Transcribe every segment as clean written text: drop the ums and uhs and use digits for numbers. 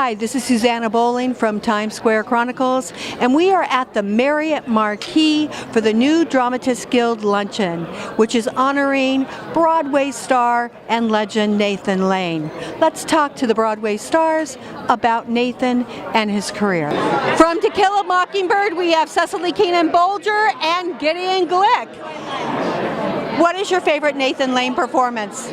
Hi, this is Susanna Bowling from Times Square Chronicles, and we are at the Marriott Marquis for the new Dramatists Guild Luncheon, which is honoring Broadway star and legend Nathan Lane. Let's talk to the Broadway stars about Nathan and his career. From To Kill a Mockingbird, we have Cecily Keenan-Bolger and Gideon Glick. What is your favorite Nathan Lane performance?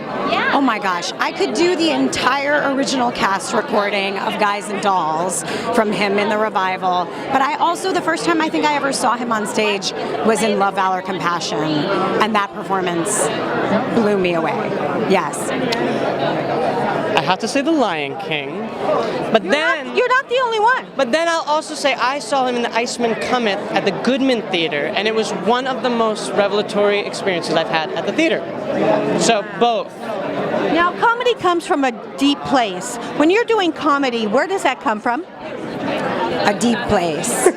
Oh my gosh, I could do the entire original cast recording of Guys and Dolls from him in the revival, but I also, the first time I think I ever saw him on stage was in Love, Valor, Compassion, and that performance blew me away. Yes. I have to say The Lion King, but You're not the only one. But then I'll also say I saw him in The Iceman Cometh at the Goodman Theater, and it was one of the most revelatory experiences I've had at the theater. So both. Now, comedy comes from a deep place. When you're doing comedy, where does that come from? A deep place.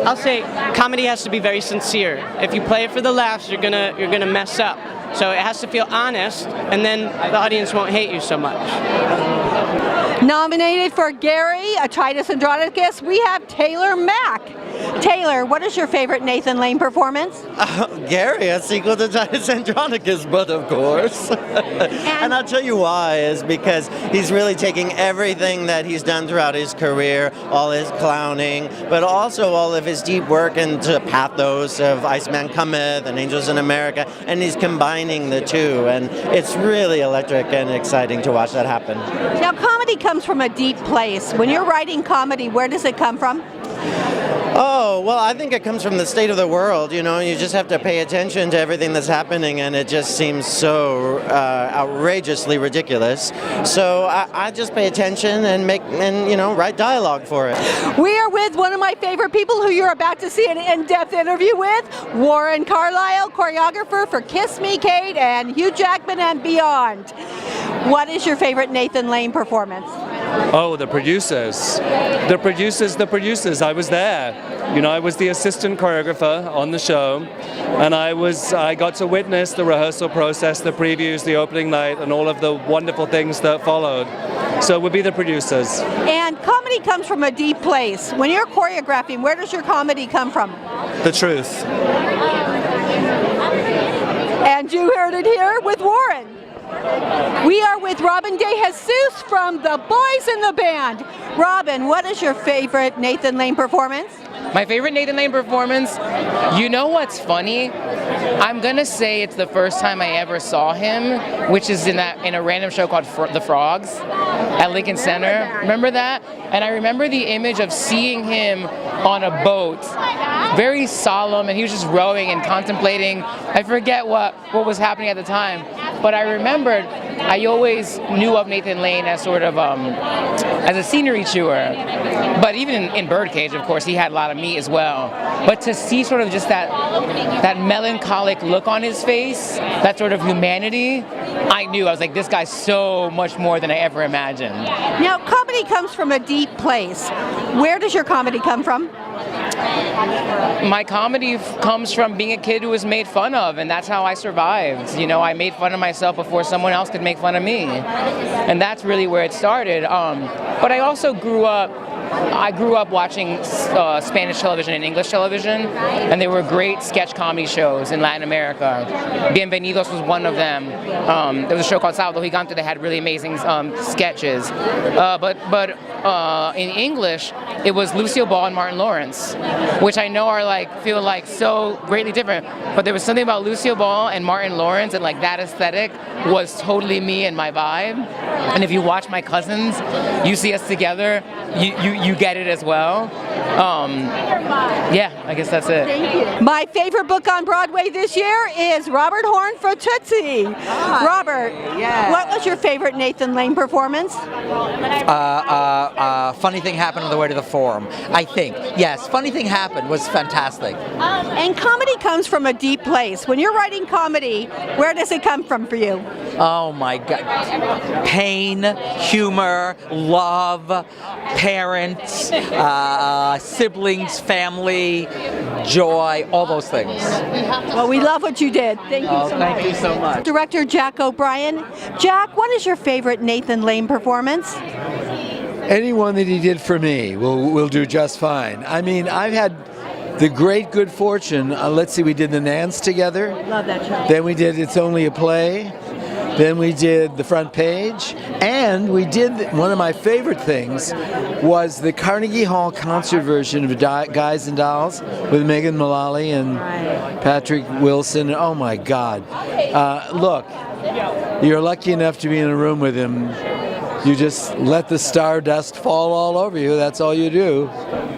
I'll say comedy has to be very sincere. If you play it for the laughs, you're gonna mess up. So it has to feel honest, and then the audience won't hate you so much. Nominated for Gary, a Titus Andronicus, we have Taylor Mack. Taylor, what is your favorite Nathan Lane performance? Gary, a sequel to Titus Andronicus, but of course. And I'll tell you why, is because he's really taking everything that he's done throughout his career, all his clowning, but also all of his deep work into pathos of Iceman Cometh and Angels in America, and he's combining the two, and it's really electric and exciting to watch that happen. Now, comedy comes from a deep place. When you're writing comedy, where does it come from? Oh, well, I think it comes from the state of the world, you know, you just have to pay attention to everything that's happening, and it just seems so outrageously ridiculous. So I just pay attention and write dialogue for it. We are with one of my favorite people who you're about to see an in-depth interview with, Warren Carlyle, choreographer for Kiss Me, Kate, and Hugh Jackman and Beyond. What is your favorite Nathan Lane performance? Oh, the producers. The producers. I was there. You know, I was the assistant choreographer on the show, and I got to witness the rehearsal process, the previews, the opening night, and all of the wonderful things that followed. So it would be the producers. And comedy comes from a deep place. When you're choreographing, where does your comedy come from? The truth. And you heard it here with Warren. We are with Robin De Jesus from The Boys in the Band. Robin, what is your favorite Nathan Lane performance? My favorite Nathan Lane performance, you know what's funny? I'm gonna say it's the first time I ever saw him, which is in a random show called The Frogs at Lincoln Center. Remember that? And I remember the image of seeing him on a boat, very solemn, and he was just rowing and contemplating. I forget what was happening at the time, but I remembered I always knew of Nathan Lane as sort of as a scenery chewer. But even in Birdcage, of course, he had a lot of meat as well. But to see sort of just that melancholic look on his face, that sort of humanity, I knew. I was like, this guy's so much more than I ever imagined. Now, comedy comes from a deep place. Where does your comedy come from? My comedy comes from being a kid who was made fun of, and that's how I survived. You know, I made fun of myself before someone else could make fun of me. And that's really where it started. But I also grew up watching Spanish television and English television, and there were great sketch comedy shows in Latin America. Bienvenidos was one of them. There was a show called Sábado Gigante that had really amazing sketches. But in English, it was Lucille Ball and Martin Lawrence, which I know feel like so greatly different. But there was something about Lucille Ball and Martin Lawrence, and like that aesthetic was totally me and my vibe. And if you watch My Cousins, you see us together, you get it as well. Yeah, I guess that's it. Thank you. My favorite book on Broadway this year is Robert Horn for Tootsie. Robert, what was your favorite Nathan Lane performance? Funny Thing Happened on the Way to the Forum, I think. Yes, Funny Thing Happened was fantastic. And comedy comes from a deep place. When you're writing comedy, where does it come from for you? Oh my God. Pain, humor, love, parents, siblings, family, joy, all those things. Well, we love what you did. Thank you so much. Thank you so much. Director Jack O'Brien. Jack, what is your favorite Nathan Lane performance? Anyone that he did for me will do just fine. I mean, I've had the great good fortune, let's see, we did The Nance together. Love that show. Then we did It's Only a Play. Then we did The Front Page. And we did, one of my favorite things was the Carnegie Hall concert version of Guys and Dolls with Megan Mullally and Patrick Wilson. Oh my God. Look, you're lucky enough to be in a room with him. You just let the stardust fall all over you. That's all you do.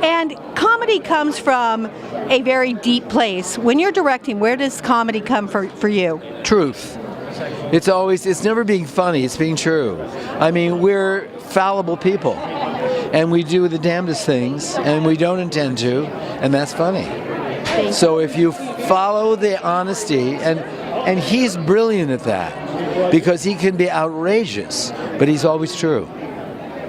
And comedy comes from a very deep place. When you're directing, where does comedy come for you? Truth. It's never being funny, it's being true. I mean, we're fallible people. And we do the damnedest things, and we don't intend to, and that's funny. So if you follow the honesty, and he's brilliant at that, because he can be outrageous, but he's always true.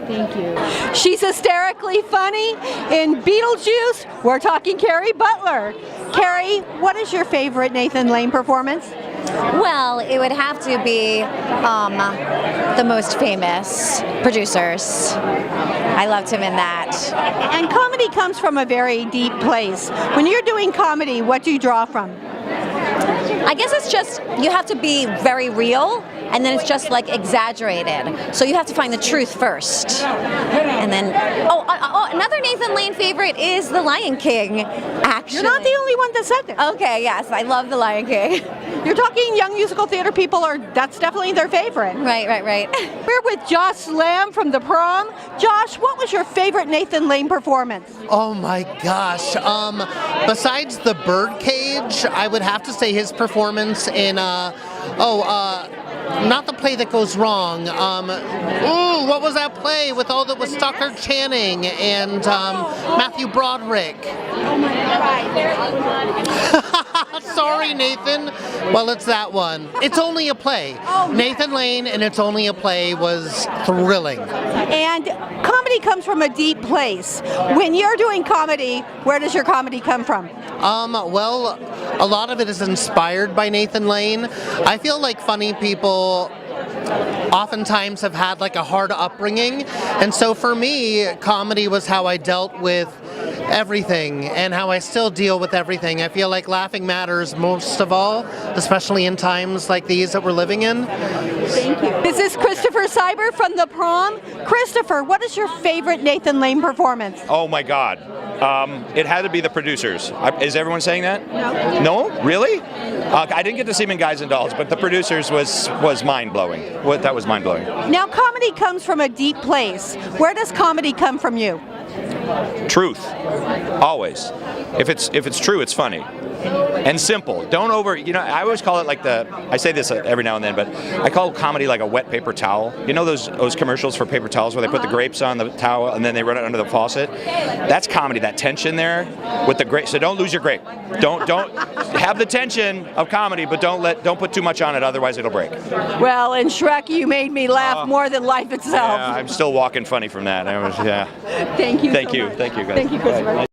Thank you. She's hysterically funny. In Beetlejuice, we're talking Kerry Butler. Kerry, what is your favorite Nathan Lane performance? Well, it would have to be the Most Famous Producers. I loved him in that. And comedy comes from a very deep place. When you're doing comedy, what do you draw from? I guess it's just, you have to be very real, and then it's just like exaggerated. So you have to find the truth first. And then, another Nathan Lane favorite is The Lion King, actually. You're not the only one that said that. Okay, yes, I love The Lion King. You're talking young musical theater people, that's definitely their favorite. Right. We're with Josh Lamb from The Prom. Josh, what was your favorite Nathan Lane performance? Oh my gosh. Besides The Birdcage, I would have to say his performance in, not The Play That Goes Wrong. What was that play with Stockard Channing and Matthew Broderick? Oh my God. Sorry, Nathan. Well, it's that one. It's Only a Play. Nathan Lane and It's Only a Play was thrilling. And comedy comes from a deep place. When you're doing comedy, where does your comedy come from? Well, a lot of it is inspired by Nathan Lane. I feel like funny people oftentimes have had like a hard upbringing, and so for me, comedy was how I dealt with everything and how I still deal with everything. I feel like laughing matters most of all, especially in times like these that we're living in. Thank you. This is Christopher Sieber from The Prom. Christopher, what is your favorite Nathan Lane performance? Oh my God. It had to be The Producers. Is everyone saying that? No. No? Really? I didn't get to see him in Guys and Dolls, but The Producers was mind-blowing. That was mind-blowing. Now, comedy comes from a deep place. Where does comedy come from you? Truth. Always. If it's true, it's funny. And simple. Don't I always call it I say this every now and then, but I call comedy like a wet paper towel. You know those commercials for paper towels where they put the grapes on the towel and then they run it under the faucet? That's comedy, that tension there with the grape. So don't lose your grape. Don't have the tension of comedy, but don't put too much on it, otherwise it'll break. Well, in Shrek, you made me laugh more than life itself. Yeah, I'm still walking funny from that. Thank you. Thank you, guys. Thank you, Christopher.